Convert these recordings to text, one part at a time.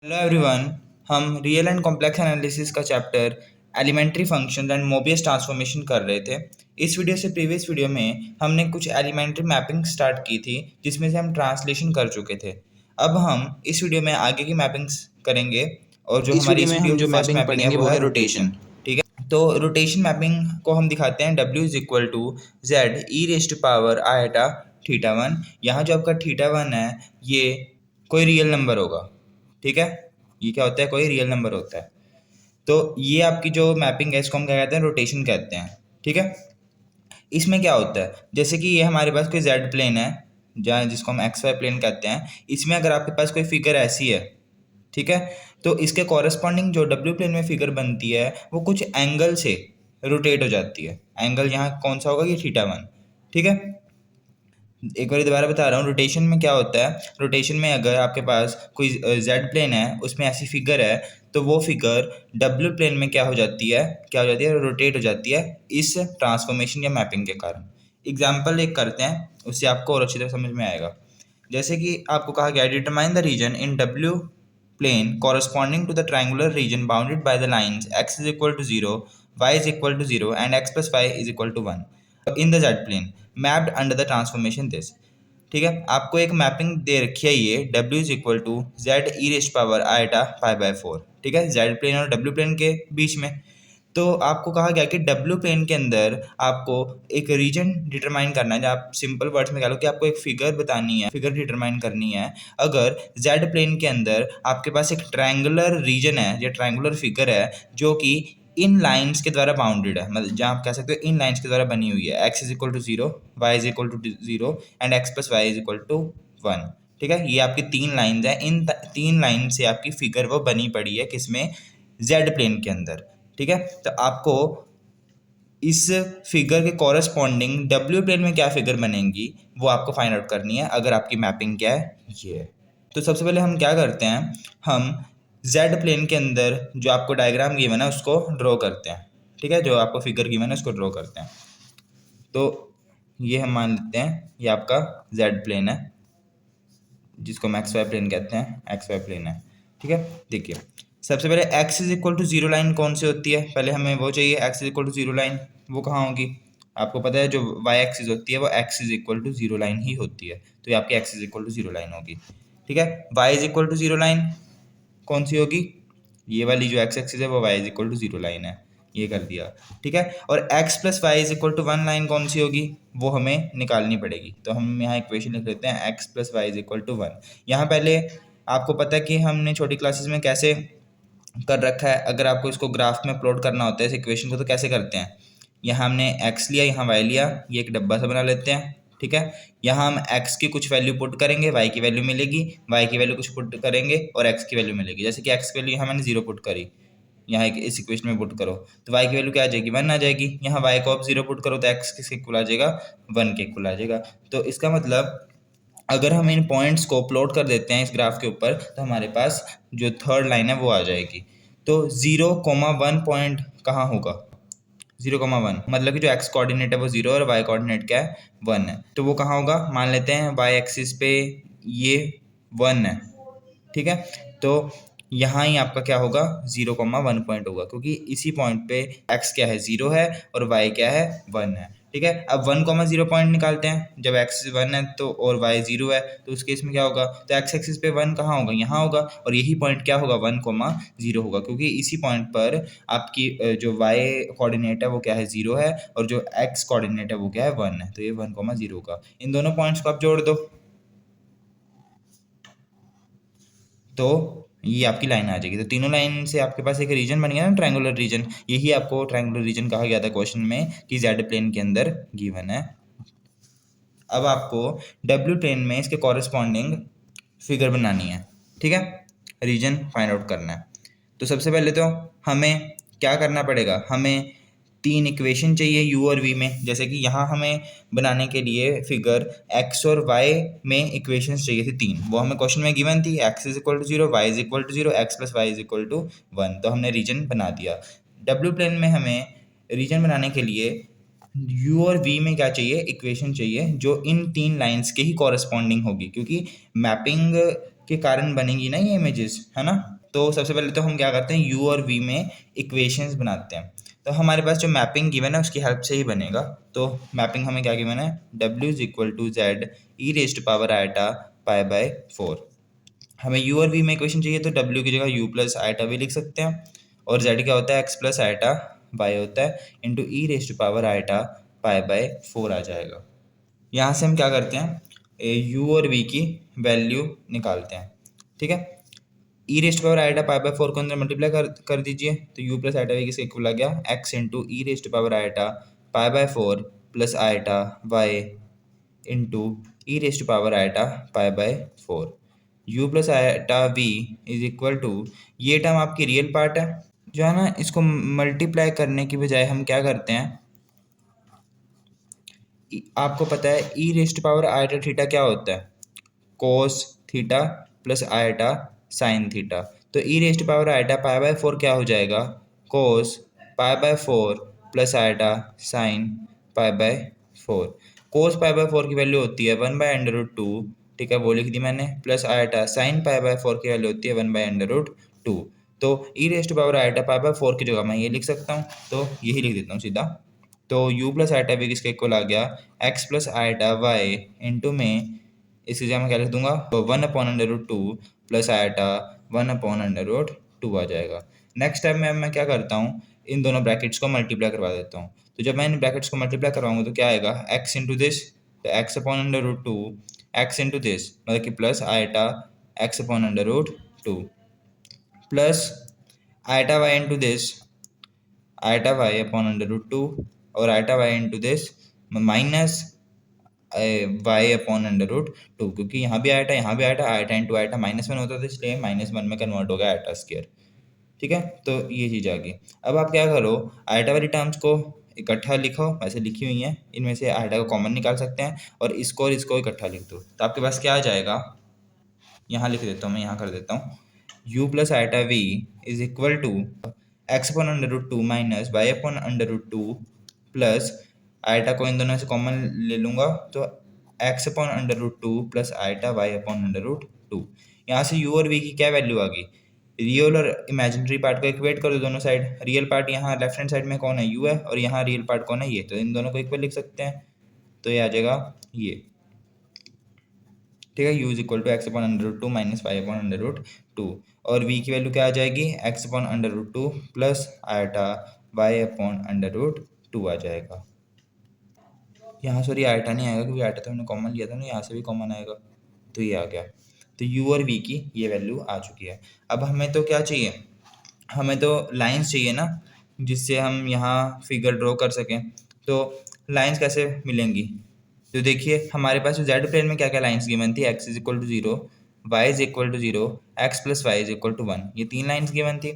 Hello everyone. हम real and complex analysis का chapter elementary function and Mobius transformation कर रहे थे। इस वीडियो से प्रीवियस वीडियो में हमने कुछ एलिमेंट्री मैपिंग स्टार्ट की थी जिसमें से हम ट्रांसलेशन कर चुके थे। अब हम इस वीडियो में आगे की मैपिंग्स करेंगे और जो इस हमारी वीडियो इस में वीडियो हम की जो फर्स्ट मैपिंग मैपिंग है पढ़ेंगे वो वो है है रोटेशन। रोटेशन। ठीक है, तो रोटेशन मैपिंग को हम दिखाते हैं W is equal to z e raise to power iota theta one. यहाँ जो आपका थीटा वन है ये कोई रियल नंबर होगा। ठीक है, ये क्या होता है, कोई रियल नंबर होता है। तो ये आपकी जो मैपिंग है इसको हम क्या कहते हैं, रोटेशन कहते हैं। ठीक है, इसमें क्या होता है, जैसे कि ये हमारे पास कोई जेड प्लेन है जहाँ जिसको हम एक्स वाई प्लेन कहते हैं। इसमें अगर आपके पास कोई फिगर ऐसी है, ठीक है, तो इसके कॉरस्पॉन्डिंग जो डब्ल्यू प्लेन में फिगर बनती है वो कुछ एंगल से रोटेट हो जाती है। एंगल यहाँ कौन सा होगा, ये थीटा वन। ठीक है, एक बार दोबारा बता रहा हूँ, रोटेशन में क्या होता है। रोटेशन में अगर आपके पास कोई जेड प्लेन है उसमें ऐसी फिगर है तो वो फिगर डब्ल्यू प्लेन में क्या हो जाती है, रोटेट हो जाती है इस ट्रांसफॉर्मेशन या मैपिंग के कारण। एग्जाम्पल एक करते हैं, उससे आपको और अच्छी तरह समझ में आएगा। जैसे कि आपको कहा गया determine the region in W plane corresponding to the triangular region bounded by the lines x is equal to 0, y is equal to 0 and x plus y is equal to 1 in the z plane mapped under the transformation this। ठीक है, आपको एक mapping दे रखी है ये W is equal to z e rest power iota pi by 4। ठीक है, z plane और W प्लेन के बीच में। तो आपको कहा गया कि डब्ल्यू प्लेन के अंदर आपको एक रीजन डिटरमाइन करना है, जहाँ आप सिंपल वर्ड्स में कह लो कि आपको एक फिगर बतानी है, फिगर डिटरमाइन करनी है। अगर जेड प्लेन के अंदर आपके पास एक ट्रायंगुलर रीजन है या ट्रायंगुलर फिगर है जो कि इन लाइंस के द्वारा बाउंडेड है, मतलब जहाँ आप कह सकते हो इन लाइंस के द्वारा बनी हुई है, x is equal to zero, y is equal to zero and x plus y is equal to one. ठीक है, ये आपकी तीन लाइंस हैं। इन तीन लाइन से आपकी फिगर वो बनी पड़ी है किसमें, जेड प्लेन के अंदर। ठीक है, तो आपको इस फिगर के कॉरस्पॉन्डिंग डब्ल्यू प्लेन में क्या फिगर बनेंगी वो आपको फाइंड आउट करनी है अगर आपकी मैपिंग क्या है, ये है। तो सबसे पहले हम क्या करते हैं, हम जेड प्लेन के अंदर जो आपको डायग्राम गिवन है उसको ड्रॉ करते हैं। ठीक है, जो आपको फिगर गिवन है उसको ड्रॉ करते हैं। तो ये हम मान लेते हैं ये आपका जेड प्लेन है जिसको हम एक्स वाई प्लेन कहते हैं, एक्स वाई प्लेन है। ठीक है, देखिए सबसे पहले x is equal to zero line कौन सी होती है, पहले हमें वो चाहिए। X is equal to zero line वो कहाँ होगी, आपको पता है जो वाई एक्सिस होती है वो x is equal to zero line ही होती है, तो ये आपकी x is equal to zero line होगी। ठीक है, y is equal to zero line कौन सी होगी, ये वाली जो एक्स एक्सिस है वो y is equal to zero line है, ये कर दिया। ठीक है, और x plus y is equal to one line कौन सी होगी, वो हमें निकालनी पड़ेगी। तो हम यहाँ इक्वेशन लिख लेते हैं x plus y is equal to one. यहाँ पहले आपको पता है कि हमने छोटी क्लासेस में कैसे कर रखा है, अगर आपको इसको ग्राफ में प्लॉट करना होता है इस इक्वेशन को तो कैसे करते हैं। यहाँ हमने x लिया, यहाँ y लिया, ये एक डब्बा सा बना लेते हैं। ठीक है, यहाँ हम x की कुछ वैल्यू पुट करेंगे, y की वैल्यू मिलेगी, y की वैल्यू कुछ पुट करेंगे और x की वैल्यू मिलेगी। जैसे कि x की वैल्यू यहाँ मैंने 0 पुट करी, यहाँ एक इस इक्वेशन में पुट करो तो y की वैल्यू क्या आ जाएगी, 1 आ जाएगी। यहाँ y को आप 0 पुट करो तो x किसके इक्वल आ जाएगा, 1 के इक्वल आ जाएगा। तो इसका मतलब अगर हम इन पॉइंट्स को प्लॉट कर देते हैं इस ग्राफ के ऊपर तो हमारे पास जो थर्ड लाइन है वो आ जाएगी। तो 0,1 पॉइंट कहाँ होगा, 0,1 मतलब कि जो x कोऑर्डिनेट है वो 0 और y कोऑर्डिनेट क्या है, 1 है। तो वो कहाँ होगा, मान लेते हैं y एक्सिस पे ये 1 है। ठीक है, तो यहाँ ही आपका क्या होगा, 0,1 पॉइंट होगा क्योंकि इसी पॉइंट पे x क्या है, 0 है और y क्या है, 1 है। ठीक है, अब 1,0 पॉइंट निकालते हैं। जब x 1 है तो और y 0 है तो उस केस में क्या होगा, तो x एक्सिस पे 1 कहाँ होगा, यहाँ होगा और यही पॉइंट क्या होगा, 1,0 होगा क्योंकि इसी पॉइंट पर आपकी जो y कोऑर्डिनेट है वो क्या है, 0 है और जो x कोऑर्डिनेट है वो क्या है, 1 है। तो ये 1,0 होगा। इन दोनों पॉइंट्स को आप जोड़ दो तो ये आपकी लाइन आ जाएगी। तो तीनों लाइन से आपके पास एक रीजन बन गया ना, ट्रायंगुलर रीजन। यही आपको ट्रायंगुलर रीजन कहा गया था क्वेश्चन में कि जेड प्लेन के अंदर गिवन है। अब आपको डब्ल्यू प्लेन में इसके कॉरस्पॉन्डिंग फिगर बनानी है। ठीक है, रीजन फाइंड आउट करना है। तो सबसे पहले तो हमें क्या करना पड़ेगा, हमें तीन इक्वेशन चाहिए u और v में। जैसे कि यहाँ हमें बनाने के लिए फिगर x और y में इक्वेशंस चाहिए थी तीन, वो हमें क्वेश्चन में गिवन थी। x is equal to zero, y is equal to zero, x plus y is equal to one. तो हमने रीजन बना दिया। w प्लेन में हमें रीजन बनाने के लिए u और v में क्या चाहिए, इक्वेशन चाहिए जो इन तीन लाइंस के ही कॉरस्पॉन्डिंग होगी, क्योंकि मैपिंग के कारण बनेंगी ना ये इमेजेस, है ना। तो सबसे पहले तो हम क्या करते हैं, u और v में इक्वेशंस बनाते हैं। तो हमारे पास जो मैपिंग गिवन है उसकी हेल्प से ही बनेगा। तो मैपिंग हमें क्या गिवन है, w is equal to z e raise to power iota pi by 4। हमें u और v में इक्वेशन चाहिए तो w की जगह u प्लस आयटा v लिख सकते हैं, और z क्या होता है x प्लस आयटा y होता है into e raise to power iota pi by 4 आ जाएगा। यहाँ से हम क्या करते हैं, u और v की वैल्यू निकालते हैं, ठीक है। E rest power iota pi by 4 को अंदर मल्टीप्लाई कर दीजिए, तो u प्लस आयटा v किसके इक्वल आ गया, x into e rest power iota pi by 4 plus iota y into e rest power iota pi by 4। u plus iota v is equal to, ये term आपकी real part है जो है ना, इसको मल्टीप्लाई करने की बजाय हम क्या करते हैं, आपको पता है e rest power iota theta क्या होता है, cos theta plus iota sine theta. तो e rest power iota pi by 4 क्या हो जाएगा, cos pi by 4 plus iota sine pi by 4। Cos pi by 4 की वैल्यू होती है 1/√2, ठीक है, वो लिख दी मैंने, plus iota sine pi by 4 की वैल्यू होती है 1/√2। तो e rest power iota pi by 4 की जगह मैं ये लिख सकता हूँ, तो यही लिख देता हूँ सीधा। तो u प्लस आयटा भी किसके इक्वल आ गया, x plus iota y into में इसकी जगह मैं क्या लिख दूंगा, तो 1/√2 प्लस आयटा 1/√2 आ जाएगा। नेक्स्ट टाइम में मैं क्या करता हूँ, इन दोनों ब्रैकेट्स को मल्टीप्लाई करवा देता हूँ। तो जब मैं इन ब्रैकेट्स को मल्टीप्लाई करवाऊंगा तो क्या आएगा, x इंटू दिस, तो x/√2 x इंटू दिस मतलब कि plus eta x/√2 plus iota y into this eta y/√2 और eta y into this minus y/√2, क्योंकि यहाँ भी आयटा आयटा इंटू आयटा -1 होता था, इसलिए -1 में कन्वर्ट हो गया आयटा स्क्वायर, ठीक है। तो ये चीज़ आ गई। अब आप क्या करो, आयटा वाली टर्म्स को इकट्ठा लिखो, वैसे लिखी हुई हैं, इनमें से आयटा को कॉमन निकाल सकते हैं और इसको इकट्ठा लिख दो, तो आपके पास क्या आ जाएगा, यहाँ लिख देता हूँ मैं, यहाँ कर देता हूँ, u plus iota v is equal to x/√2 minus y/√2 plus iota को इन दोनों से कॉमन ले लूँगा तो x/√2 प्लस आयटा y/√2। यहाँ से u और v की क्या वैल्यू आ गई, रियल और इमेजिनरी पार्ट को इक्वेट कर दो दोनों साइड। रियल पार्ट यहाँ लेफ्ट हैंड साइड में कौन है, u है, और यहाँ रियल पार्ट कौन है, ये, तो इन दोनों को इक्वल लिख सकते हैं, तो ये आ जाएगा ये, ठीक है। u is equal to x/√2 minus y/√2 और v की वैल्यू क्या आ जाएगी, x/√2 प्लस आयटा y/√2 आ जाएगा। यहाँ सॉरी आयटा नहीं आएगा क्योंकि आयटा तो हमने कॉमन लिया था ना, यहाँ से भी कॉमन आएगा, तो ये आ गया। तो u और v की ये वैल्यू आ चुकी है। अब हमें तो क्या चाहिए, हमें तो लाइंस चाहिए ना, जिससे हम यहाँ फिगर ड्रॉ कर सकें। तो लाइंस कैसे मिलेंगी, तो देखिए हमारे पास जेड प्लेन में क्या क्या लाइंस गिवन थी, x is equal to 0, y is equal to 0, x plus y is equal to 1, ये 3 लाइंस गिवन थी।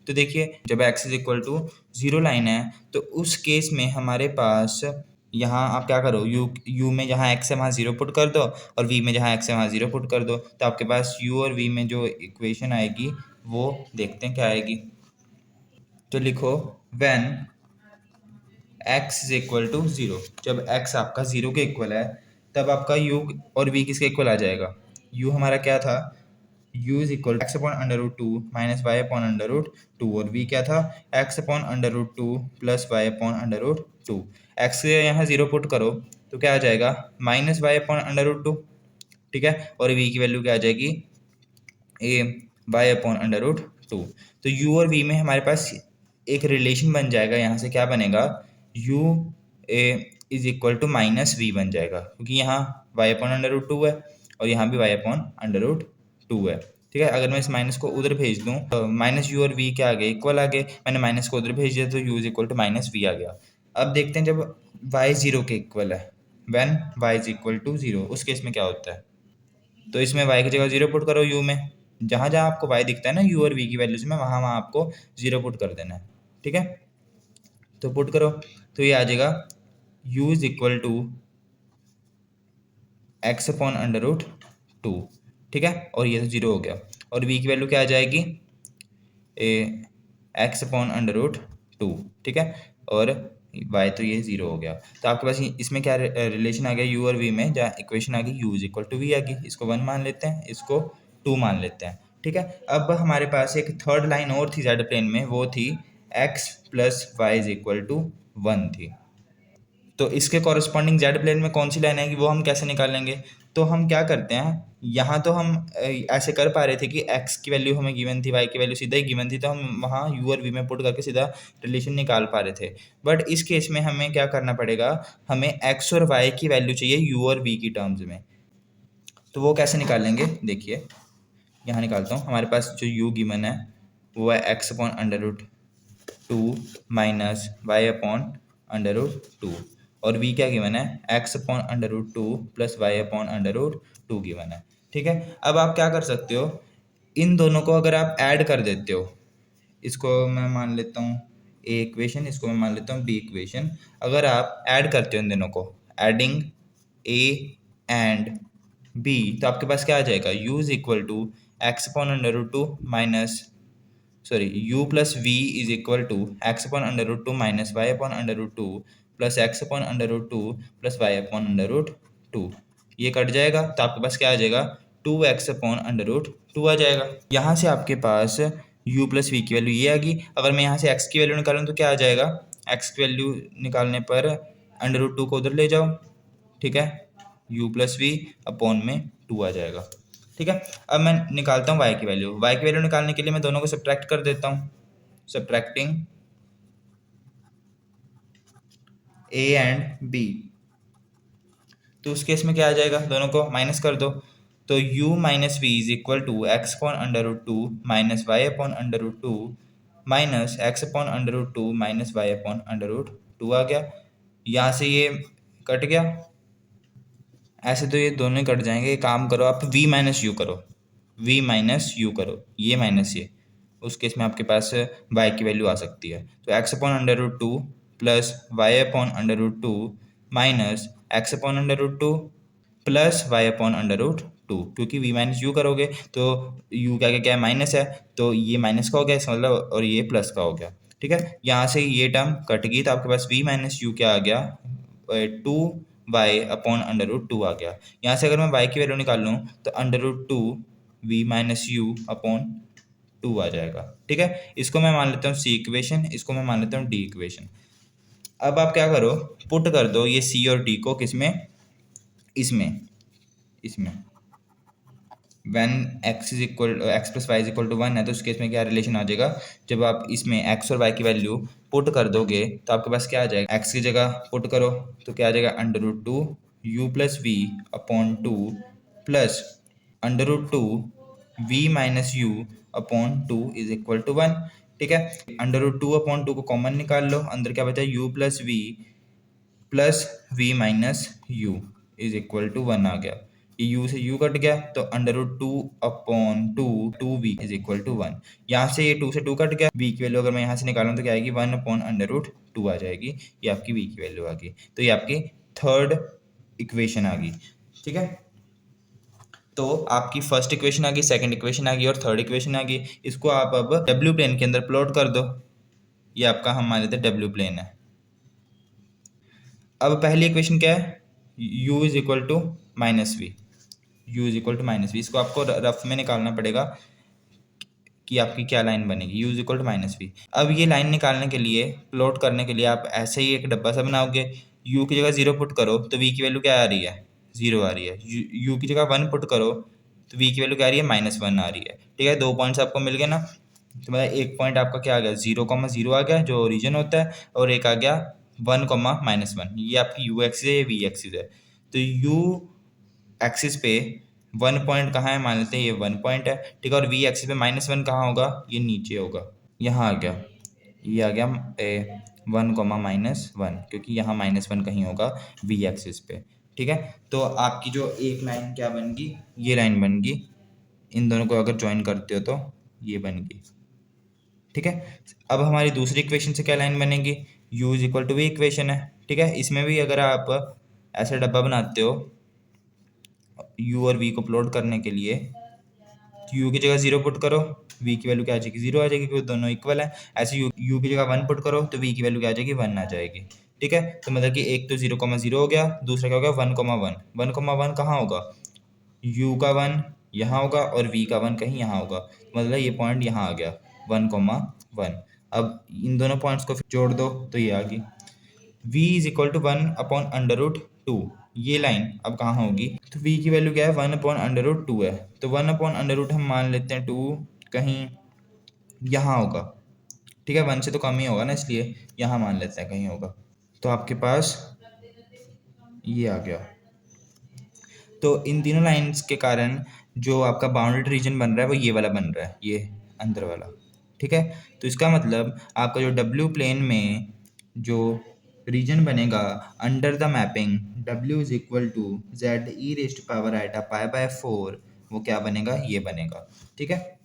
तो देखिए जब x is equal to 0 line है तो उस केस में हमारे पास यहाँ आप क्या करो, u में जहाँ x है वहाँ 0 पुट कर दो और v में जहाँ x है वहाँ 0 पुट कर दो, तो आपके पास u और v में जो इक्वेशन आएगी वो देखते हैं क्या आएगी। तो लिखो when x is equal to 0, जब x आपका 0 के इक्वल है तब आपका u और v किसके इक्वल आ जाएगा, u हमारा क्या था, u is equal to x/√2 minus y/√2 और v क्या था, x/√2 प्लस y/√2। x से यहाँ 0 पुट करो तो क्या आ जाएगा, माइनस y/√2, ठीक है, और v की वैल्यू क्या आ जाएगी, y/√2। तो u और v में हमारे पास एक रिलेशन बन जाएगा, यहाँ से क्या बनेगा, u is equal to minus v बन जाएगा, क्योंकि यहाँ y/√2 है और यहाँ भी y/√2 है, ठीक है। अगर मैं इस माइनस को उधर भेज दूँ तो माइनस u और v क्या आ गए, इक्वल आ गए, मैंने माइनस को उधर भेज दिया तो u is equal to minus v आ गया। अब देखते हैं जब y 0 के इक्वल है, when y is equal to 0, उस केस में क्या होता है, तो इसमें y की जगह 0 पुट करो, u में जहाँ जहाँ आपको y दिखता है ना u और v की वैल्यूज में, वहाँ वहाँ आपको 0 पुट कर देना है, ठीक है। तो पुट करो तो ये आ जाएगा u is equal to x/√2, ठीक है, और ये तो 0 हो गया, और v की वैल्यू क्या आ जाएगी, x/√2, ठीक है, और y तो ये 0 हो गया। तो आपके पास इसमें क्या रिलेशन आ गया u और v में, जहाँ इक्वेशन आ गई u is equal to v आ गई, इसको 1 मान लेते हैं, इसको 2 मान लेते हैं। ठीक है, अब हमारे पास एक थर्ड लाइन और थी जेड प्लेन में, वो थी x plus y is equal to 1 थी। तो इसके कॉरस्पॉन्डिंग जेड प्लेन में कौन सी लाइन आएगी वो हम कैसे निकालेंगे? तो हम क्या करते हैं, यहाँ तो हम ऐसे कर पा रहे थे कि x की वैल्यू हमें गिवन थी, y की वैल्यू सीधा ही गिवन थी, तो हम वहाँ u और v में पुट करके सीधा रिलेशन निकाल पा रहे थे। बट इस केस में हमें क्या करना पड़ेगा, हमें x और y की वैल्यू चाहिए u और v की टर्म्स में। तो वो कैसे निकालेंगे, देखिए यहाँ निकालता हूँ। हमारे पास जो u गिवन है वो है x upon under root 2 minus y upon under root 2, और v क्या गिवन है, x upon under root 2 plus y upon under root 2 given है। ठीक है, अब आप क्या कर सकते हो, इन दोनों को अगर आप ऐड कर देते हो, इसको मैं मान लेता हूँ ए इक्वेशन, इसको मैं मान लेता हूँ बी इक्वेशन। अगर आप ऐड करते हो इन दोनों को, एडिंग ए एंड बी, तो आपके पास क्या आ जाएगा, u is equal to x upon under root 2 minus u plus v is equal to x upon under root 2 minus y upon under root 2 plus x upon under root 2 plus y upon under root 2। ये cut जाएगा तो आपके पास क्या आ जाएगा, 2x upon under root 2 आ जाएगा। यहाँ से आपके पास u प्लस वी की वैल्यू ये आ गई। अगर मैं यहाँ से x की वैल्यू निकालूँ तो क्या आ जाएगा, x की वैल्यू निकालने पर अंडर रूट 2 को उधर ले जाओ, ठीक है, u प्लस वी अपॉन में 2 आ जाएगा। ठीक है, अब मैं निकालता हूँ y की वैल्यू। y की वैल्यू निकालने के लिए मैं दोनों को सब्ट्रैक्ट कर देता हूँ, सब्ट्रैक्टिंग a एंड b। तो उस केस में क्या आ जाएगा, दोनों को माइनस कर दो, तो u minus v is equal to x upon under root 2 minus y upon under root 2 minus x upon under root 2 minus y upon under root 2 आ गया। यहाँ से ये कट गया, ऐसे तो ये दोनों ही कट जाएंगे। एक काम करो आप, v माइनस यू करो, v माइनस यू करो, ये माइनस ये, उस केस में आपके पास y की वैल्यू आ सकती है। तो x upon under root 2 plus y upon under root 2 minus x upon under root 2 plus y upon under root 2, क्योंकि v माइनस यू करोगे तो u क्या क्या क्या माइनस है, तो ये माइनस का हो गया इसका मतलब, और ये प्लस का हो गया। ठीक है, यहाँ से ये टर्म कट गई तो आपके पास v माइनस यू क्या आ गया, 2y अपॉन अंडर रूट 2 आ गया। यहाँ से अगर मैं y की वैल्यू निकाल लूँ तो under root 2 v minus u upon 2 आ जाएगा। ठीक है, इसको मैं मान लेता हूँ सी इक्वेशन, इसको मैं मान लेता हूँ डी इक्वेशन। अब आप क्या करो, पुट कर दो ये सी और डी को किसमें, इसमें इसमें when x is equal x plus y is equal to 1 है, तो उस केस में क्या रिलेशन आ जाएगा, जब आप इसमें x और y की वैल्यू पुट कर दोगे तो आपके पास क्या आ जाएगा, x की जगह पुट करो तो क्या आ जाएगा, under root 2 u plus v upon 2 plus under root 2 v minus u upon 2 is equal to 1। ठीक है, अंडर रूट 2 अपॉन 2 को कॉमन निकाल लो, अंदर क्या बचा, u plus v minus u is equal to 1 आ गया। ये u से u कट गया तो under root 2 upon 2 v is equal to 1। यहाँ से ये 2 से 2 कट गया, v की वैल्यू अगर मैं यहाँ से निकालूँ तो क्या आएगी, 1 अपॉन अंडर रूट 2 आ जाएगी। ये आपकी v की वैल्यू आ गई, तो ये आपकी थर्ड इक्वेशन आ गई। ठीक है, तो आपकी फर्स्ट इक्वेशन आ गई, सेकंड इक्वेशन आ गई और थर्ड इक्वेशन आ गई। इसको आप अब w प्लेन के अंदर प्लॉट कर दो, ये आपका हम मान लेते हैं w प्लेन है। अब पहली इक्वेशन क्या है, u is equal to minus v, u is equal to minus v, इसको आपको रफ में निकालना पड़ेगा कि आपकी क्या लाइन बनेगी, u is equal to minus v. अब ये लाइन निकालने के लिए, प्लॉट करने के लिए आप ऐसे ही एक डब्बा सा बनाओगे, u की जगह 0 पुट करो तो v की वैल्यू क्या आ रही है, 0 आ रही है। u की जगह 1 पुट करो तो v की वैल्यू क्या आ रही है, -1 आ रही है। ठीक है, 2 पॉइंट्स आपको मिल गए ना, तो मतलब एक पॉइंट आपका क्या आ गया, 0,0 आ गया जो ओरिजिन होता है, और एक आ गया 1,-1, ये आपकी u एक्सिस है, ये v एक्सिस है। तो u एक्सिस पे 1 पॉइंट कहाँ है, मान लेते हैं ये 1 पॉइंट है। ठीक है, और v एक्सिस पे -1 कहाँ होगा, ये नीचे होगा, यहाँ आ गया, ये आ गया 1,-1, क्योंकि यहाँ -1 कहीं होगा v एक्सिस पे। ठीक है, तो आपकी जो एक लाइन क्या बन गई, ये लाइन बन गई, इन दोनों को अगर ज्वाइन करते हो तो ये बन गई। ठीक है, अब हमारी दूसरी इक्वेशन से क्या लाइन बनेगी, u is equal to v equation है। ठीक है, इसमें भी अगर आप ऐसा डब्बा बनाते हो u और v को प्लॉट करने के लिए, तो u की जगह 0 पुट करो, v की वैल्यू क्या आ जाएगी, 0 आ जाएगी, क्योंकि दोनों इक्वल है। ऐसे u की जगह 1 पुट करो तो v की वैल्यू क्या आ जाएगी, 1 आ जाएगी। ठीक है, तो मतलब कि एक तो 0,0 हो गया, दूसरा क्या हो गया 1,1 कहाँ होगा, u का 1 यहाँ होगा और v का 1 कहीं यहाँ होगा, मतलब ये पॉइंट यहाँ आ गया 1,1। अब इन दोनों पॉइंट्स को फिर जोड़ दो तो ये आ गई v इज इक्वल टू 1/√2। ये लाइन अब कहाँ होगी, तो v की वैल्यू क्या है 1/√2 है, तो 1/√, हम मान लेते हैं 2 कहीं यहाँ होगा, ठीक है, 1 से तो कम ही होगा ना, इसलिए यहाँ मान लेते हैं कहीं होगा। तो आपके पास ये आ गया। तो इन तीनों लाइंस के कारण जो आपका बाउंडेड रीजन बन रहा है वो ये वाला बन रहा है, ये अंदर वाला, ठीक है। तो इसका मतलब आपका जो डब्ल्यू प्लेन में जो रीजन बनेगा under the mapping w is equal to z e rest power iota पाई/4, वो क्या बनेगा, ये बनेगा, ठीक है।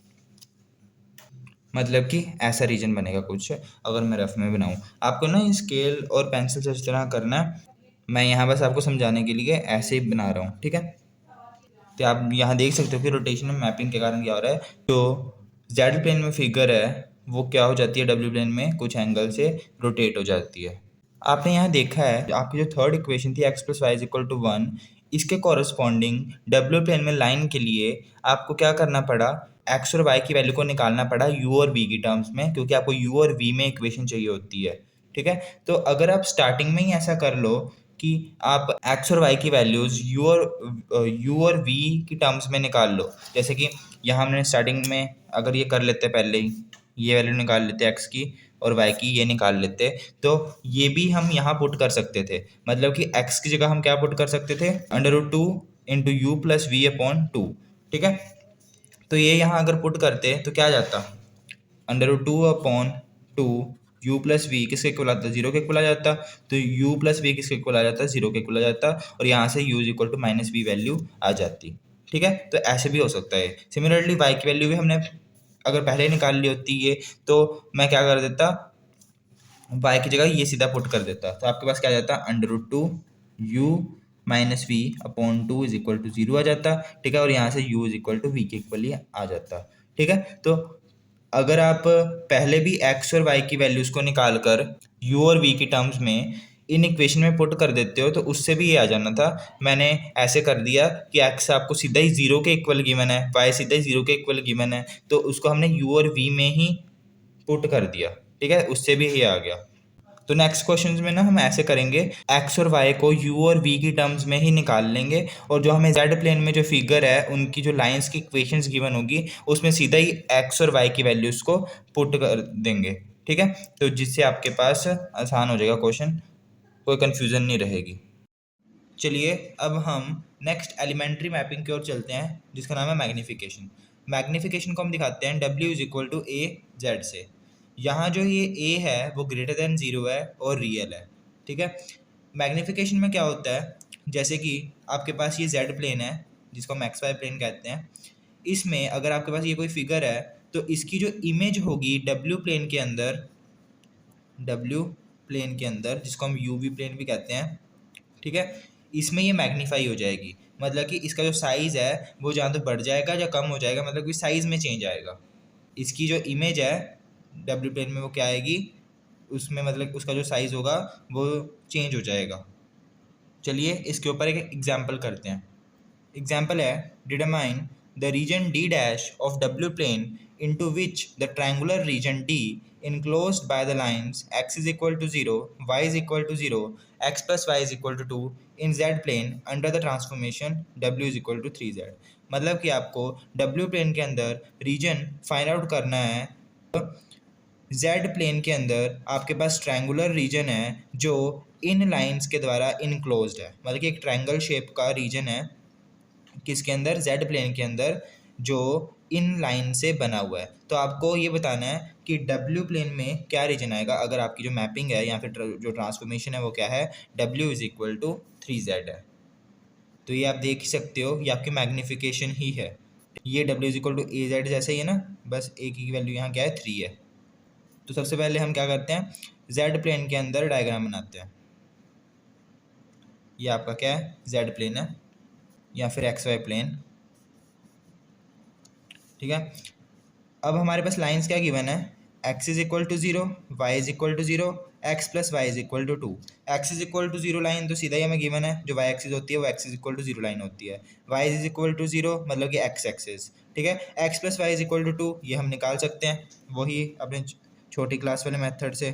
मतलब कि ऐसा रीजन बनेगा कुछ, अगर मैं रफ में बनाऊँ। आपको ना स्केल और पेंसिल से इस तरह करना है, मैं यहाँ बस आपको समझाने के लिए ऐसे ही बना रहा हूँ, ठीक है। तो आप यहाँ देख सकते हो कि रोटेशनल मैपिंग के कारण क्या हो रहा है, जो जेड प्लेन में फिगर है वो क्या हो जाती है, डब्ल्यू प्लेन में कुछ एंगल से रोटेट हो जाती है। आपने यहाँ देखा है आपकी जो थर्ड इक्वेशन थी x + y = 1, इसके कॉरस्पॉन्डिंग डब्ल्यू प्लेन में लाइन के लिए आपको क्या करना पड़ा, x और y की वैल्यू को निकालना पड़ा u और v की टर्म्स में, क्योंकि आपको u और v में इक्वेशन चाहिए होती है, ठीक है। तो अगर आप स्टार्टिंग में ही ऐसा कर लो कि आप x और y की वैल्यूज़ u और v की टर्म्स में निकाल लो, जैसे कि यहाँ हमने स्टार्टिंग में अगर ये कर लेते पहले ही, ये वैल्यू निकाल लेते x की और y की ये निकाल लेते, तो ये भी हम यहाँ पुट कर सकते थे, मतलब कि x की जगह हम क्या पुट कर सकते थे, √2 × u + v/2, ठीक है। तो ये यहाँ अगर पुट करते तो क्या आ जाता, √2/2 u + v किसके इक्वल आता, 0 के इक्वल आ जाता, तो u + v किसके इक्वल आ जाता, 0 के इक्वल आ जाता, और यहाँ से u is equal to -v value आ जाती, ठीक है। तो ऐसे भी हो सकता है। सिमिलरली y की वैल्यू भी हमने अगर पहले ही निकाल ली होती ये, तो मैं क्या कर देता, y की जगह ये सीधा पुट कर देता, तो आपके पास क्या आ जाता, √2 u - v/2 is equal to 0 आ जाता, ठीक है, और यहाँ से u is equal to v के इक्वल ही आ जाता, ठीक है। तो अगर आप पहले भी x और y की वैल्यूज़ को निकाल कर u और v की टर्म्स में इन इक्वेशन में पुट कर देते हो तो उससे भी ये आ जाना था। मैंने ऐसे कर दिया कि x आपको सीधा ही 0 के इक्वल गिवन है, y सीधा ही 0 के इक्वल गिवन है, तो उसको हमने u और v में ही पुट कर दिया, ठीक है, उससे भी ये आ गया। तो नेक्स्ट क्वेश्चन में ना हम ऐसे करेंगे, x और y को u और v की टर्म्स में ही निकाल लेंगे, और जो हमें z प्लेन में जो फिगर है उनकी जो लाइंस की इक्वेशंस गिवन होगी उसमें सीधा ही x और y की वैल्यूज़ को पुट कर देंगे, ठीक है। तो जिससे आपके पास आसान हो जाएगा क्वेश्चन, कोई कन्फ्यूज़न नहीं रहेगी। चलिए अब हम नेक्स्ट एलिमेंट्री मैपिंग की ओर चलते हैं, जिसका नाम है मैग्नीफिकेशन। मैग्नीफिकेशन को हम दिखाते हैं w is equal to a z से। यहाँ जो ये a है वो ग्रेटर देन 0 है और रियल है, ठीक है। मैग्नीफिकेशन में क्या होता है, जैसे कि आपके पास ये z प्लेन है जिसको हम xy प्लेन कहते हैं, इसमें अगर आपके पास ये कोई फिगर है तो इसकी जो इमेज होगी w प्लेन के अंदर जिसको हम uv प्लेन भी कहते हैं, ठीक है, इसमें ये मैग्नीफाई हो जाएगी, मतलब कि इसका जो साइज़ है वो जहाँ तो बढ़ जाएगा या कम हो जाएगा, मतलब कि साइज़ में चेंज आएगा। इसकी जो इमेज है डब्ल्यू प्लेन में वो क्या आएगी, उसमें मतलब उसका जो साइज़ होगा वो चेंज हो जाएगा। चलिए इसके ऊपर एक एग्जाम्पल करते हैं। एग्जाम्पल है, determine the region d dash of w plane into which the triangular region d enclosed by the lines x is equal to 0, y is equal to 0, x plus y is equal to 2 in z plane under the transformation w is equal to 3z। मतलब कि आपको w plane के अंदर reason find out करना है, z plane के अंदर आपके पास ट्रायंगुलर रीजन है जो इन लाइंस के द्वारा इनक्लोज्ड है, मतलब कि एक ट्रायंगल शेप का रीजन है किसके अंदर, z प्लेन के अंदर, जो इन लाइन से बना हुआ है। तो आपको ये बताना है कि w प्लेन में क्या रीजन आएगा, अगर आपकी जो मैपिंग है या फिर जो ट्रांसफॉर्मेशन है वो क्या है, w is equal to 3z है। तो ये आप देख सकते हो ये आपकी मैग्नीफिकेशन ही है, ये w is equal to az जैसे ही है ना, बस a की वैल्यू यहाँ क्या है 3 है। तो सबसे पहले हम क्या करते हैं, z प्लेन के अंदर डायग्राम बनाते हैं। ये आपका क्या है, z प्लेन है या फिर xy प्लेन, ठीक है। अब हमारे पास लाइंस क्या गिवन है, x is equal to zero, y is equal to zero, x plus y is equal to two. X is equal to zero line तो सीधा ही हमें गिवन है, जो वाई एक्सिस होती है वो x is equal to zero line होती है। Y is equal to zero मतलब कि एक्स एक्सिस, ठीक है। X plus y is equal to two ये हम निकाल सकते हैं वही अपने छोटी क्लास वाले मेथड से।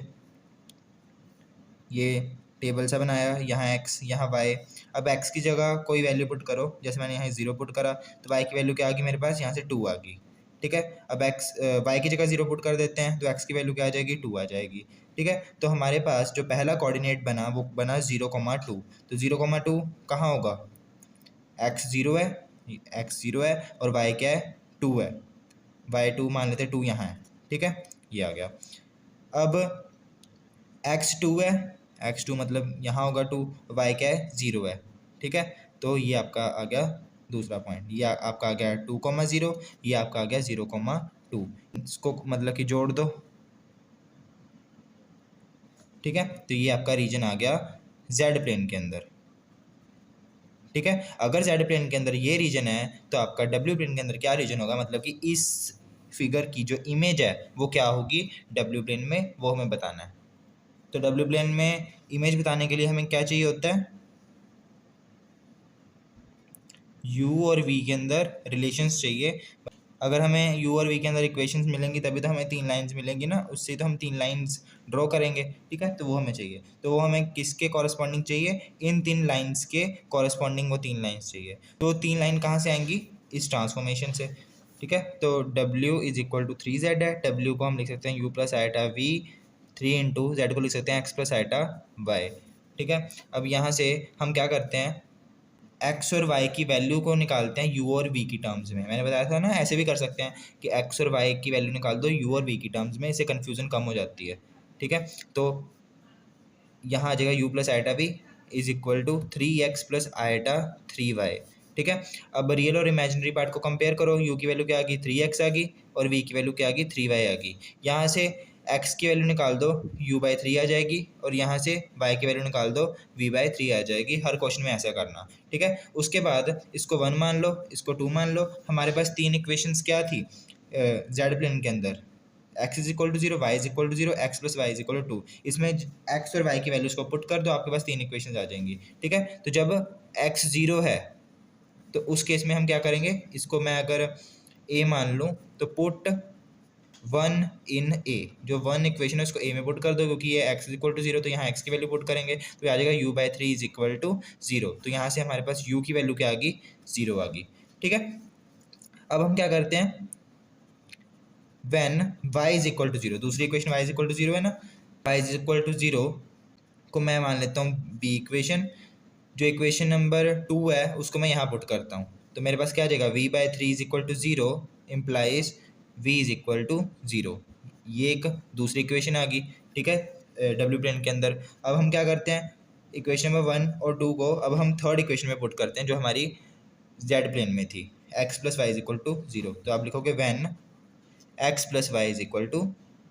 ये टेबल सा बनाया, यहाँ एक्स यहाँ वाई। अब एक्स की जगह कोई वैल्यू पुट करो, जैसे मैंने यहाँ जीरो पुट करा तो वाई की वैल्यू क्या आ गई मेरे पास, यहाँ से टू आ गई, ठीक है। अब एक्स वाई की जगह जीरो पुट कर देते हैं तो एक्स की वैल्यू क्या आ जाएगी, टू आ जाएगी, ठीक है। तो हमारे पास जो पहला कोऑर्डिनेट बना वो बना 0,2। तो 0,2 कहाँ होगा, एक्स जीरो है, एक्स जीरो है और वाई क्या है, टू है। वाई टू मान लेते हैं, टू यहाँ है, ठीक है, ये आ गया। अब एक्स टू है, एक्स टू मतलब यहाँ होगा टू, वाई क्या है, जीरो है, ठीक है। तो ये आपका आ गया दूसरा पॉइंट, ये आपका आ गया 2,0, ये आपका आ गया 0,2। इसको मतलब कि जोड़ दो, ठीक है। तो ये आपका रीजन आ गया जेड प्लेन के अंदर, ठीक है। अगर जेड प्लेन के अंदर ये रीजन है तो आपका डब्ल्यू प्लेन के अंदर क्या रीजन होगा, मतलब कि इस फिगर की जो इमेज है वो क्या होगी डब्ल्यू प्लेन में, वो हमें बताना है। तो डब्ल्यू प्लेन में इमेज बताने के लिए हमें क्या चाहिए होता है, u और v के अंदर रिलेशंस चाहिए। अगर हमें u और v के अंदर इक्वेशंस मिलेंगी तभी तो हमें तीन लाइंस मिलेंगी ना, उससे तो हम तीन लाइंस ड्रॉ करेंगे, ठीक है। तो वो हमें चाहिए, तो वो हमें किसके कॉरस्पॉन्डिंग चाहिए, इन तीन लाइंस के कॉरस्पॉन्डिंग वो तीन लाइंस चाहिए। तो तीन लाइन कहाँ से आएंगी, इस ट्रांसफॉर्मेशन से, ठीक है। तो w is equal to 3z है, w को हम लिख सकते हैं u plus iota v, 3 into z को लिख सकते हैं x प्लस आइटा y, ठीक है। अब यहाँ से हम क्या करते हैं, एक्स और वाई की वैल्यू को निकालते हैं यू और वी की टर्म्स में। मैंने बताया था ना, ऐसे भी कर सकते हैं कि एक्स और वाई की वैल्यू निकाल दो यू और वी की टर्म्स में, इससे कन्फ्यूजन कम हो जाती है, ठीक है। तो यहाँ आ जाएगा u plus iota v is equal to 3x plus iota 3y, ठीक है। अब रियल और इमेजिनरी पार्ट को कंपेयर करो, यू की वैल्यू क्या आ गई, 3x आ गई, और वी की वैल्यू क्या आ गई, 3y आ गई। यहाँ से x की वैल्यू निकाल दो, u बाई 3 आ जाएगी, और यहाँ से y की वैल्यू निकाल दो, v बाई 3 आ जाएगी। हर क्वेश्चन में ऐसा करना, ठीक है। उसके बाद इसको 1 मान लो, इसको 2 मान लो। हमारे पास तीन इक्वेशंस क्या थी जेड प्लेन के अंदर, x is equal to zero, y is equal to zero, x plus y is equal to two. इसमें एक्स और वाई की वैल्यूज को पुट कर दो, आपके पास तीन इक्वेशन आ जाएंगी, ठीक है। तो जब एक्स जीरो है तो उस केस में हम क्या करेंगे, इसको मैं अगर ए मान लूँ तो पुट वन इन ए, जो वन इक्वेशन है उसको ए में पुट कर दो, क्योंकि ये x is equal to zero, तो यहाँ एक्स की वैल्यू पुट करेंगे तो आ जाएगा u by 3 is equal to zero. तो यहाँ से हमारे पास यू की वैल्यू क्या आ गई, जीरो आ गई, ठीक है। अब हम क्या करते हैं, when y is equal to zero, दूसरी equation y is equal to zero है ना, y is equal to zero को मैं मान लेता हूँ बी इक्वेशन। जो इक्वेशन नंबर 2 है उसको मैं यहाँ पुट करता हूँ, तो मेरे पास क्या आ जाएगा, v by 3 is equal to zero implies v is equal to zero. ये एक दूसरी इक्वेशन आ गई, ठीक है, डब्ल्यू प्लेन के अंदर। अब हम क्या करते हैं, इक्वेशन नंबर 1 और 2 को अब हम थर्ड इक्वेशन में पुट करते हैं जो हमारी जेड प्लेन में थी, x plus y is equal to zero. तो आप लिखोगे when x plus y is equal to,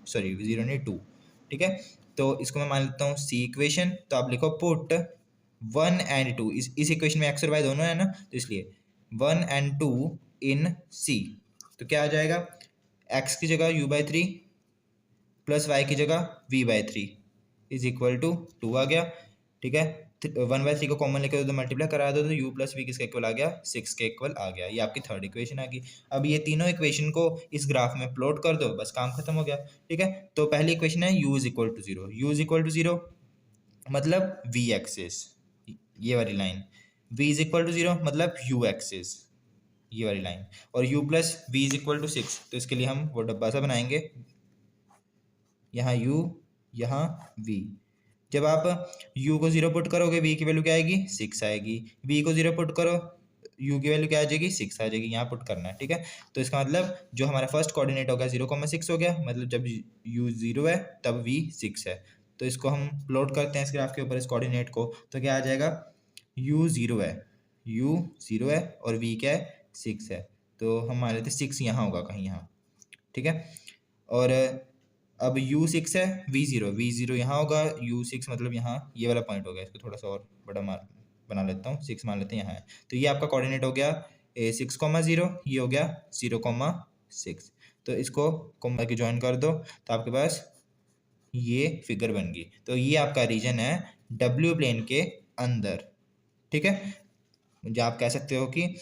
sorry zero नहीं टू, ठीक है। तो इसको मैं मान लेता हूँ सी इक्वेशन। तो आप लिखो पुट 1 एंड 2, इस इक्वेशन में एक्स और वाई दोनों है ना, तो इसलिए 1 एंड 2 इन सी। तो क्या आ जाएगा, एक्स की जगह u बाई 3 प्लस वाई की जगह v by 3 is equal to 2 आ गया, ठीक है। 1/3 को कॉमन लेकर तो मल्टीप्लाई करा दो, तो u प्लस वी किसके इक्वल आ गया, 6 के इक्वल आ गया। ये आपकी थर्ड इक्वेशन आ गई। अब ये तीनों इक्वेशन को इस ग्राफ में प्लॉट कर दो, बस काम खत्म हो गया, ठीक है। तो पहली इक्वेशन है u is equal to zero, u is equal to zero मतलब v एक्सिस, ये वाली line, v is equal to zero मतलब u एक्सिस, ये वाली लाइन, और u plus v is equal to 6। तो इसके लिए हम वो डब्बा सा बनाएंगे, यहाँ u यहाँ v। जब आप u को जीरो पुट करोगे v की वैल्यू क्या आएगी, 6 आएगी। v को जीरो पुट करो, u की वैल्यू क्या आ जाएगी, 6 आ जाएगी। यहाँ पुट करना है, ठीक है। तो इसका मतलब जो हमारा फर्स्ट कोऑर्डिनेट होगा 0,6 हो गया, मतलब जब u जीरो है तब v 6 है। तो इसको हम प्लॉट करते हैं इस ग्राफ के ऊपर इस कोऑर्डिनेट को, तो क्या आ जाएगा, u जीरो है, u जीरो है और v क्या है, 6 है। तो हम मान लेते 6 यहाँ होगा कहीं, यहाँ, ठीक है। और अब u6 है, v0 यहाँ होगा, u6 मतलब यहाँ ये वाला पॉइंट हो गया। इसको थोड़ा सा और बड़ा बना लेता हूँ, 6 मान लेते हैं यहाँ है। तो ये आपका कोऑर्डिनेट हो गया 6,0, ये हो गया 0,6। तो इसको कोमा के ज्वाइन कर दो तो आपके पास ये फिगर बन गई। तो ये आपका रीजन है डब्ल्यू प्लेन के अंदर, ठीक है। जो आप कह सकते हो कि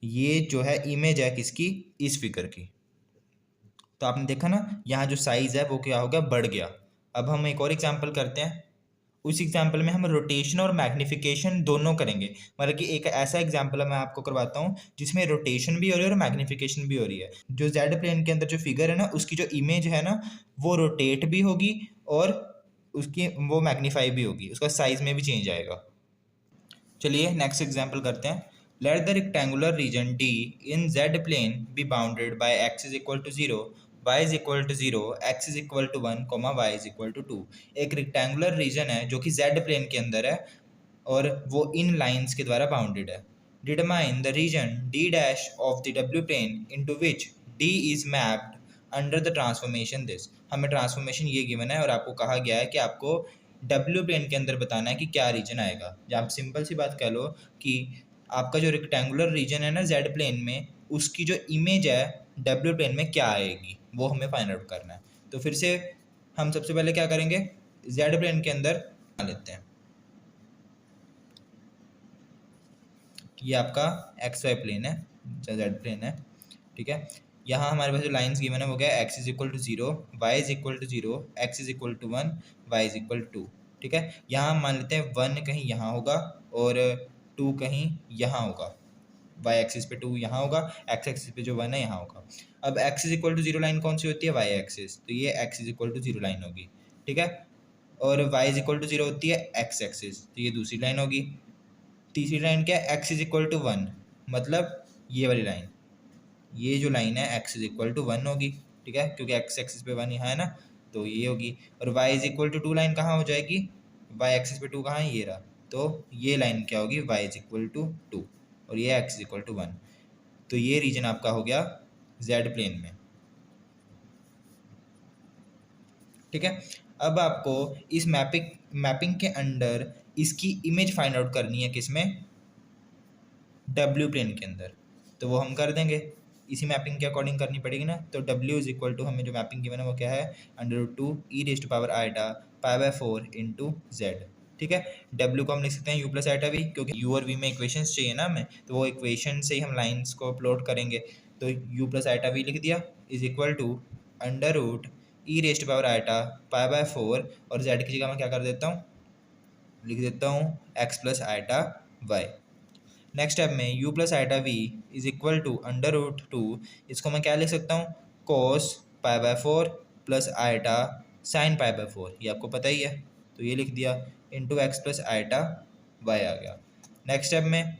ये जो है इमेज है किसकी, इस फिगर की। तो आपने देखा ना यहाँ जो साइज है वो क्या हो गया, बढ़ गया। अब हम एक और एग्जांपल करते हैं। उस एग्जांपल में हम रोटेशन और मैग्निफिकेशन दोनों करेंगे। मतलब कि एक ऐसा एग्जांपल मैं आपको करवाता हूँ जिसमें रोटेशन भी हो रही है और मैग्निफिकेशन भी हो रही है। जो जेड प्लेन के अंदर जो फिगर है ना, उसकी जो इमेज है ना, वो रोटेट भी होगी और उसकी वो मैग्नीफाई भी होगी, उसका साइज में भी चेंज आएगा। चलिए नेक्स्ट एग्जांपल करते हैं। Let the rectangular region D in z plane be bounded by x is equal to 0, y is equal to 0, x is equal to 1, y is equal to 2। एक rectangular reason है जो कि Z plane के अंदर है और वो इन lines के द्वारा बाउंडेड है। Determine the region D dash of the डब्ल्यू plane into which D is mapped under the transformation this. हमें ट्रांसफॉर्मेशन ये गिवन है और आपको कहा गया है कि आपको डब्ल्यू प्लेन के अंदर बताना है कि क्या रीजन आएगा। या आप सिंपल सी बात कह लो कि आपका जो रेक्टेंगुलर रीजन है ना जेड प्लेन में, उसकी जो इमेज है डब्ल्यू प्लेन में क्या आएगी, वो हमें फाइंड आउट करना है। तो फिर से हम सबसे पहले क्या करेंगे, जेड प्लेन के अंदर लेते हैं। ये आपका एक्स वाई प्लेन है, जेड प्लेन है, ठीक है। यहाँ हमारे पास जो लाइन्स गिवन है वो क्या है, x is equal to 0, y is equal to 0, x is equal to 1, y is equal to 2, ठीक है। यहाँ हम मान लेते हैं 1 कहीं यहाँ होगा और 2 कहीं यहाँ होगा। वाई एक्सिस पे 2 यहाँ होगा, एक्स एक्सिस पे जो 1 है यहाँ होगा। अब x is equal to 0 line कौन सी होती है, वाई एक्सिस, तो ये x is equal to 0 line होगी, ठीक है। और वाई इज इक्वल टू 0 होती है एक्स एक्सिस, तो ये दूसरी लाइन होगी। तीसरी लाइन क्या है, एक्स इज इक्वल टू 1, मतलब ये वाली लाइन, ये जो लाइन है एक्स इज इक्वल टू 1 होगी, ठीक है, क्योंकि एक्स एक्सिस पे 1 यहाँ है ना, तो ये होगी। और y is equal to 2 line कहाँ हो जाएगी, वाई एक्सिस पे 2 कहाँ है, ये रहा, तो ये लाइन क्या होगी, वाई इज इक्वल टू 2 और ये एक्स इज इक्वल टू 1। तो ये रीजन आपका हो गया जेड प्लेन में, ठीक है। अब आपको इस मैपिंग के अंदर इसकी इमेज फाइंड आउट करनी है, किसमें, डब्ल्यू प्लेन के अंदर। तो वो हम कर देंगे, इसी मैपिंग के अकॉर्डिंग करनी पड़ेगी ना। तो डब्ल्यू इज इक्वल टू, हमें जो मैपिंग गिवन है वो क्या है, √2 e raise to power iota π/4 into z, ठीक है। डब्ल्यू को हम लिख सकते हैं यू प्लस आइटा वी, क्योंकि यू और वी में इक्वेशंस चाहिए ना हमें, तो वो इक्वेशन से ही हम लाइन्स को प्लॉट करेंगे। तो यू प्लस आइटा वी लिख दिया इज इक्वल टू √ई रेज़ टू पावर आइटा π/4 और जेड की जगह मैं क्या कर देता हूँ, लिख देता हूँ x plus iota y. Next step में u plus iota v is equal to √2, इसको मैं क्या लिख सकता हूँ, कोस π/4 प्लस आइटा साइन π/4, ये आपको पता ही है, तो ये लिख दिया into x plus iota y आ गया। नेक्स्ट स्टेप में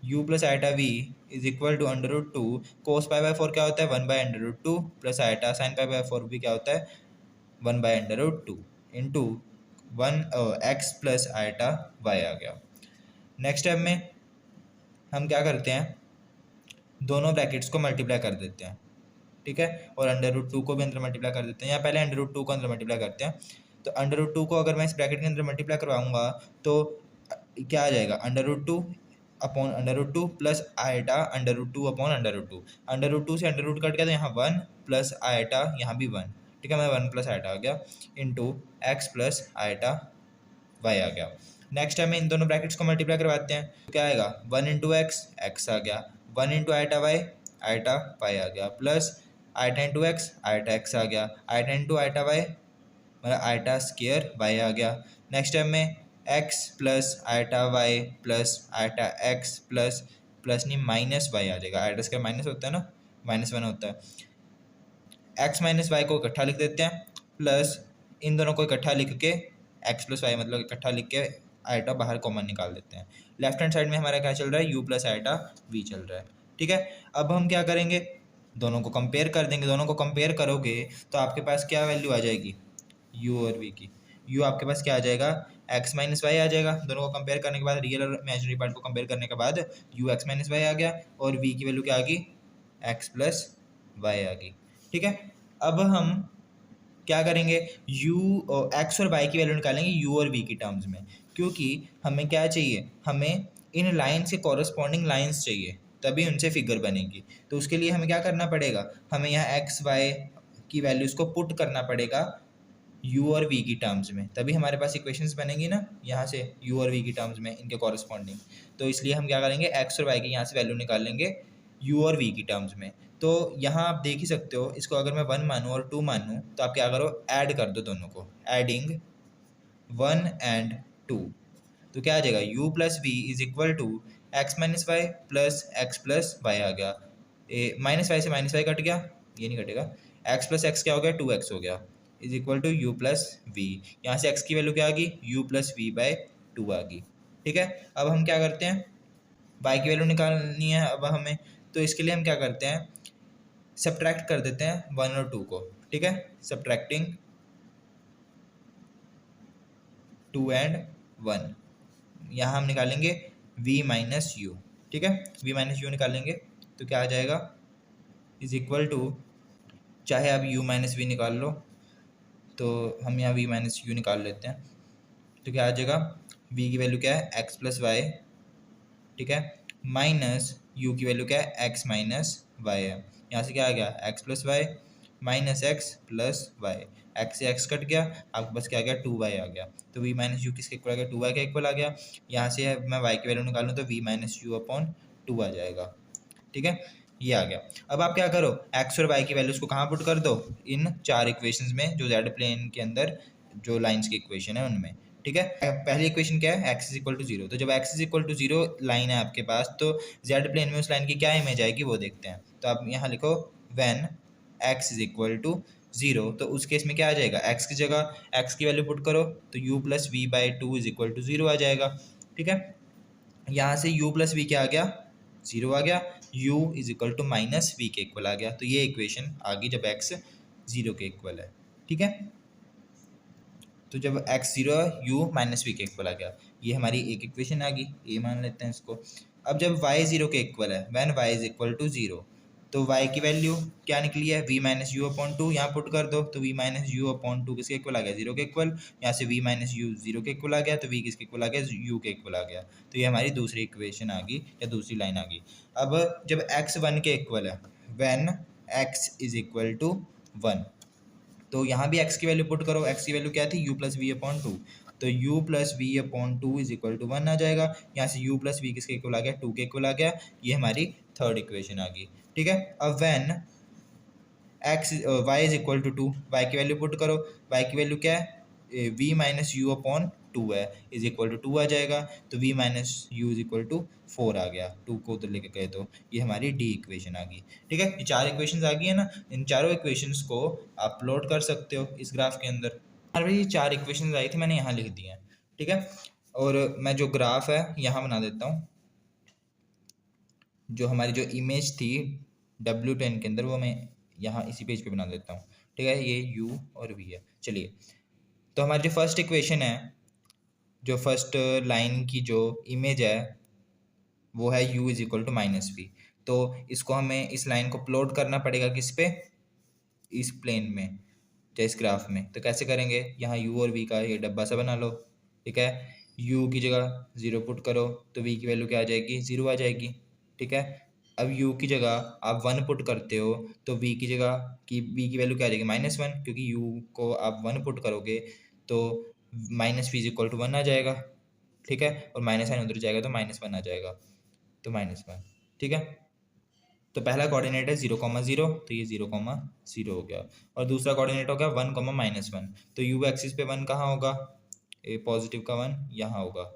u plus iota v is equal to √2, cos π/4 क्या होता है, 1/√2 प्लस आइटा साइन π/4 भी क्या होता है, 1/√2 into 1 x plus iota y आ गया। नेक्स्ट स्टेप में हम क्या करते हैं, दोनों ब्रैकेट्स को मल्टीप्लाई कर देते हैं, ठीक है, और √2 को भी अंदर मल्टीप्लाई कर देते हैं, या पहले √2 को अंदर मल्टीप्लाई करते हैं। तो √2 को अगर मैं इस ब्रैकेट के अंदर मल्टीप्लाई करवाऊंगा तो क्या आ जाएगा, √2 अपॉन √2 प्लस आइटा √2 अपॉन √2, √2 से √2 कट गया तो यहाँ 1 प्लस आइटा यहाँ भी 1, ठीक है, मैं 1 प्लस आइटा आ गया into x plus iota y आ गया। नेक्स्ट टाइम इन दोनों ब्रैकेट्स को मल्टीप्लाई करवाते हैं तो क्या आएगा, 1 इंटू एक्स आ गया, 1 इंटू आइटा वाई आ गया, plus iota into iota x आ गया, आइटा इंटू आइटा वाई मतलब आइटा स्क्वायर वाई आ गया। नेक्स्ट टाइम में x plus iota y plus iota x plus plus नहीं माइनस वाई आ जाएगा, आइटा स्क्वायर माइनस होता है ना, -1 होता है। एक्स माइनस वाई को इकट्ठा लिख देते हैं, प्लस इन दोनों को इकट्ठा लिख के एक्स प्लस वाई मतलब इकट्ठा लिख के आइटा बाहर कॉमन निकाल देते हैं। लेफ्ट हैंड साइड में हमारा क्या चल रहा है, यू प्लस आइटा वी चल रहा है, ठीक है। अब हम क्या करेंगे, दोनों को कंपेयर कर देंगे। दोनों को कंपेयर करोगे तो आपके पास क्या वैल्यू आ जाएगी, यू और वी की। यू आपके पास क्या आ जाएगा, एक्स माइनस वाई आ जाएगा। दोनों को कंपेयर करने के बाद, रियल और इमेजिनरी पार्ट को कंपेयर करने के बाद यू एक्स माइनस वाई आ गया और वी की वैल्यू क्या आ गई, एक्स प्लस वाई आ गई, ठीक है। अब हम क्या करेंगे, एक्स और वाई की वैल्यू निकालेंगे यू और वी की टर्म्स में, क्योंकि हमें क्या चाहिए, हमें इन लाइन से कॉरस्पॉन्डिंग लाइंस चाहिए, तभी उनसे फिगर बनेगी। तो उसके लिए हमें क्या करना पड़ेगा, हमें यहाँ एक्स वाई की वैल्यूज़ को पुट करना पड़ेगा u और v की टर्म्स में, तभी हमारे पास इक्वेशंस बनेंगी ना यहाँ से u और v की टर्म्स में इनके कॉरस्पॉन्डिंग। तो इसलिए हम क्या करेंगे, x और y की यहाँ से वैल्यू निकाल लेंगे u और v की टर्म्स में। तो यहाँ आप देख ही सकते हो, इसको अगर मैं 1 मानूँ और 2 मानूँ तो आप क्या करो, ऐड कर दो दोनों को, एडिंग 1 एंड 2। तो क्या आ जाएगा, u plus v is equal to x minus y plus y आ गया, माइनस वाई से माइनस वाई कट गया, ये नहीं कटेगा, x क्या हो गया, 2x हो गया, is equal to u plus v. यहाँ से x की वैल्यू क्या आ गई, u प्लस वी बाई 2 आ गई। ठीक है, अब हम क्या करते हैं, y की वैल्यू निकालनी है अब हमें, तो इसके लिए हम क्या करते हैं, सब्ट्रैक्ट कर देते हैं 1 और 2 को। ठीक है, सब्ट्रैक्टिंग 2 एंड 1, यहाँ हम निकालेंगे v माइनस यू। ठीक है, v माइनस यू निकालेंगे तो क्या आ जाएगा, इज इक्वल टू, चाहे आप u माइनस वी निकाल लो, तो हम यहाँ v माइनस यू निकाल लेते हैं। तो क्या आ जाएगा, v की वैल्यू क्या है, x प्लस वाई, ठीक है, माइनस u की वैल्यू क्या है, x माइनस वाई है। यहाँ से क्या आ गया, x plus y minus x plus y, x से एक्स कट गया, आपके पास क्या आ गया, 2y आ गया। तो v माइनस यू किसके इक्वल आ गया, 2y के इक्वल आ गया। यहाँ से मैं y की वैल्यू निकालूँ तो v माइनस यू अपॉन 2 आ जाएगा। ठीक है, ये आ गया। अब आप क्या करो, x और y की वैल्यूज़ को कहाँ पुट कर दो, इन 4 इक्वेशंस में जो z प्लेन के अंदर जो लाइंस की इक्वेशन है उनमें। ठीक है, पहली इक्वेशन क्या है, x इज इक्वल टू 0। तो जब x is equal to 0 line है आपके पास, तो z प्लेन में उस लाइन की क्या इमेज आएगी वो देखते हैं। तो आप यहाँ लिखो when x is equal to 0, तो उस केस में क्या आ जाएगा, x की जगह x की वैल्यू पुट करो तो u plus v by 2 is equal to 0 आ जाएगा। ठीक है, यहाँ से u प्लस वी क्या आ गया, 0 आ गया, u is equal to minus v के इक्वल आ गया। तो ये इक्वेशन आ गई जब x 0 के इक्वल है। ठीक है, तो जब x 0 u माइनस वी के इक्वल आ गया, ये हमारी एक इक्वेशन आ गई, ये मान लेते हैं इसको। अब जब y 0 के इक्वल है, when y is equal to 0, तो y की वैल्यू क्या निकली है, v माइनस यू अपॉन 2, यहाँ पुट कर दो तो v माइनस यू अपॉन 2 किसके इक्वल आ गया, 0 के इक्वल। यहाँ से v माइनस यू 0 के इक्वल आ गया, तो v किसके इक्वल आ गया, u के इक्वल आ गया। तो ये हमारी दूसरी इक्वेशन आ गई या दूसरी लाइन आ गई। अब जब x 1 के इक्वल है, when x is equal to 1, तो यहाँ भी x की वैल्यू पुट करो, x की वैल्यू क्या थी, u प्लस वी अपॉन 2, तो u plus v upon 2 is equal to 1 आ जाएगा। यहाँ से u प्लस वी किसके इक्वल आ गया, 2 के इक्वल आ गया। ये हमारी थर्ड इक्वेशन आ गई। ठीक है, अब when x y is equal to 2, y की वैल्यू पुट करो, y की वैल्यू क्या है, v माइनस यू अपॉन 2 है, इज इक्वल टू 2 आ जाएगा। तो v minus u is equal to 4 आ गया, 2 को उधर लेके गए तो ये हमारी डी इक्वेशन आ गई। ठीक है, ये 4 इक्वेशंस आ गई है ना, इन चारों इक्वेशंस को आप प्लॉट कर सकते हो इस ग्राफ के अंदर। और ये 4 इक्वेशंस आई थी, मैंने यहाँ लिख दी हैं। ठीक है, और मैं जो ग्राफ है यहाँ बना देता हूँ, जो हमारी जो इमेज थी W10 के अंदर, वो मैं यहाँ इसी पेज पे बना देता हूँ। ठीक है, ये u और v है। चलिए, तो हमारी जो फर्स्ट इक्वेशन है, जो फर्स्ट लाइन की जो इमेज है वो है u is equal to minus v. तो इसको हमें इस लाइन को प्लॉट करना पड़ेगा किस पे, इस प्लेन में या इस ग्राफ में। तो कैसे करेंगे, यहाँ u और v का ये डब्बा सा बना लो। ठीक है, u की जगह 0 पुट करो तो v की वैल्यू क्या आ जाएगी, 0 आ जाएगी। ठीक है, अब u की जगह आप 1 पुट करते हो तो v की जगह की v की वैल्यू क्या आ जाएगी, -1, क्योंकि u को आप 1 पुट करोगे तो minus v is equal to 1 आ जाएगा। ठीक है, और माइनस साइन उधर जाएगा तो -1 आ जाएगा, तो -1। ठीक है, तो पहला कोऑर्डिनेट है 0,0, तो ये 0,0 हो गया, और दूसरा कोऑर्डिनेट हो गया 1,-1। तो u एक्सिस पे 1 कहाँ होगा, ए पॉजिटिव का 1 यहाँ होगा।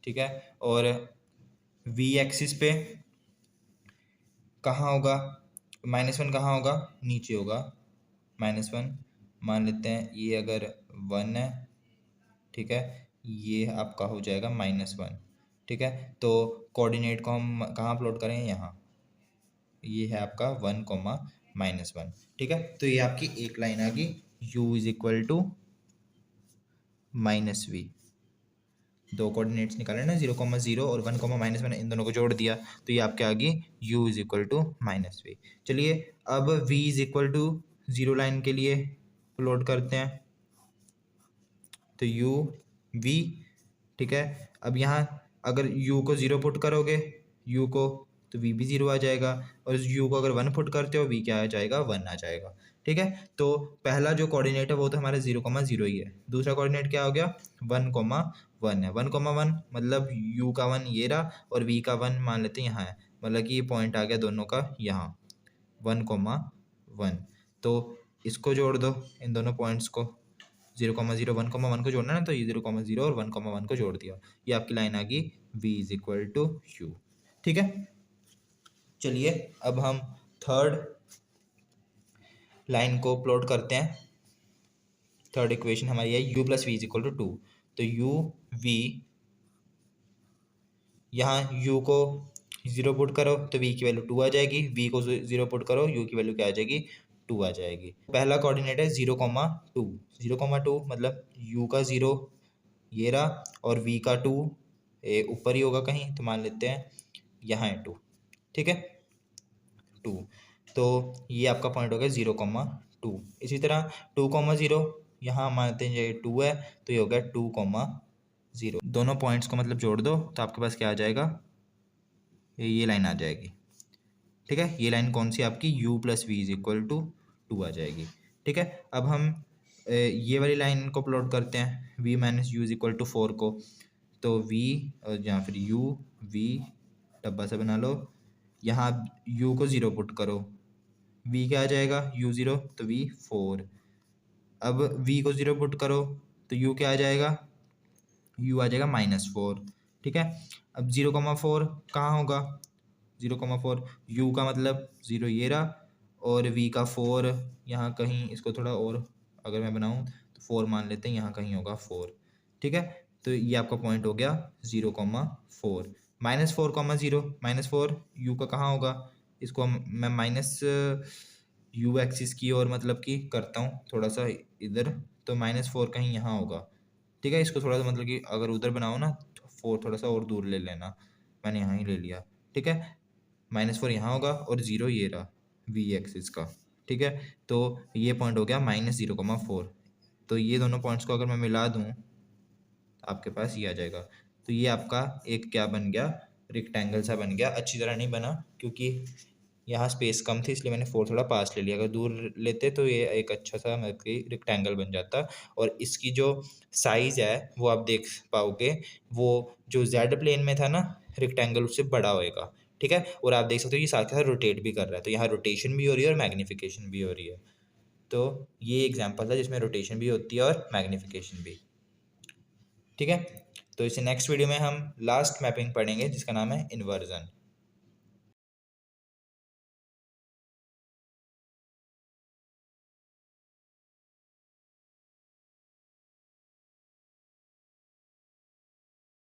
ठीक है, और v एक्सिस पे कहाँ होगा, -1 कहाँ होगा, नीचे होगा, -1 मान लेते हैं। ये अगर 1 है, ठीक है, ये आपका हो जाएगा -1। ठीक है, तो कोऑर्डिनेट को हम कहाँ प्लॉट करें, यहाँ, ये है आपका 1,-1। ठीक है, तो ये आपकी एक लाइन आ गई, u is equal to -v। दो कोऑर्डिनेट्स निकाले ना, 0,0 और 1,-1, इन दोनों को जोड़ दिया तो ये आपके आ गई u is equal to -v। चलिए, अब v is equal to 0 line के लिए प्लॉट करते हैं, तो u v। ठीक है, अब यहाँ अगर u को 0 पुट करोगे, u को तो v भी 0 आ जाएगा, और u को अगर 1 पुट करते हो v क्या आ जाएगा, 1 आ जाएगा। ठीक है, तो पहला जो कोऑर्डिनेट है वो तो हमारा 0,0 ही है। दूसरा कोऑर्डिनेट क्या हो गया, 1,1 है। 1,1 मतलब u का 1 ये रहा और v का 1 मान लेते हैं यहाँ है, मतलब कि ये पॉइंट आ गया दोनों का यहाँ 1,1। तो इसको जोड़ दो, इन दोनों पॉइंट्स को, 0,0 1,1 को जोड़ना है ना, तो ये 0,0 और 1,1 को जोड़ दिया, ये आपकी लाइन आ गई v = u। ठीक है, चलिए अब हम थर्ड लाइन को प्लॉट करते हैं। थर्ड इक्वेशन हमारी है u + v = 2। तो u v, यहाँ u को 0 पुट करो तो v की वैल्यू 2 आ जाएगी, v को 0 पुट करो u की वैल्यू क्या आ जाएगी, 2 आ जाएगी। पहला कोऑर्डिनेट है 0,2। 0,2 मतलब u का 0 ये रहा और v का 2 ऊपर ही होगा कहीं, तो मान लेते हैं यहाँ है 2। ठीक है, 2, तो ये आपका पॉइंट हो गया 0,2। इसी तरह 2,0 यहाँ मानते हैं ये 2 है, तो ये हो गया 2,0। दोनों पॉइंट्स को मतलब जोड़ दो तो आपके पास क्या आ जाएगा, ये लाइन आ जाएगी। ठीक है, ये लाइन कौन सी आपकी, u + v = 2 आ जाएगी। ठीक है, अब हम ये वाली लाइन को प्लॉट करते हैं, v - u = 4 को। तो v या फिर u v डब्बा सा बना लो, यहाँ u को 0 पुट करो, v क्या आ जाएगा, u 0, तो v 4। अब v को 0 पुट करो तो u क्या आ जाएगा, u आ जाएगा -4। ठीक है, अब 0,4 कहाँ होगा, 0,4 u का मतलब 0 ये रहा और v का 4 यहाँ कहीं, इसको थोड़ा और अगर मैं बनाऊँ तो 4 मान लेते हैं, यहाँ कहीं होगा 4। ठीक है, तो ये आपका पॉइंट हो गया 0,4। -4,0 -4 u का कहाँ होगा, इसको मैं माइनस u एक्सिस की और मतलब कि करता हूँ थोड़ा सा इधर, तो -4 कहीं यहाँ होगा। ठीक है, इसको थोड़ा सा मतलब कि अगर उधर बनाओ ना तो 4 थोड़ा सा और दूर ले लेना, मैंने यहाँ ही ले लिया। ठीक है, -4 यहाँ होगा और 0 ये रहा v एक्सिस का। ठीक है, तो ये पॉइंट हो गया -0,4। तो ये दोनों पॉइंट्स को अगर मैं मिला दूँ आपके पास ये आ जाएगा। तो ये आपका एक क्या बन गया, रेक्टेंगल सा बन गया। अच्छी तरह नहीं बना क्योंकि यहाँ स्पेस कम थी, इसलिए मैंने 4 थोड़ा पास ले लिया। अगर दूर लेते तो ये एक अच्छा सा मतलब कि रेक्टेंगल बन जाता। और इसकी जो साइज़ है वो आप देख पाओगे, वो जो जेड प्लेन में था ना रेक्टेंगल, उससे बड़ा होएगा। ठीक है, और आप देख सकते हो ये साथ के साथ रोटेट भी कर रहा है, तो यहाँ रोटेशन भी हो रही है और मैग्नीफिकेशन भी हो रही है। तो ये एग्जाम्पल था जिसमें रोटेशन भी होती है और मैग्नीफिकेशन भी। ठीक है, तो इसे नेक्स्ट वीडियो में हम लास्ट मैपिंग पढ़ेंगे जिसका नाम है इन्वर्जन।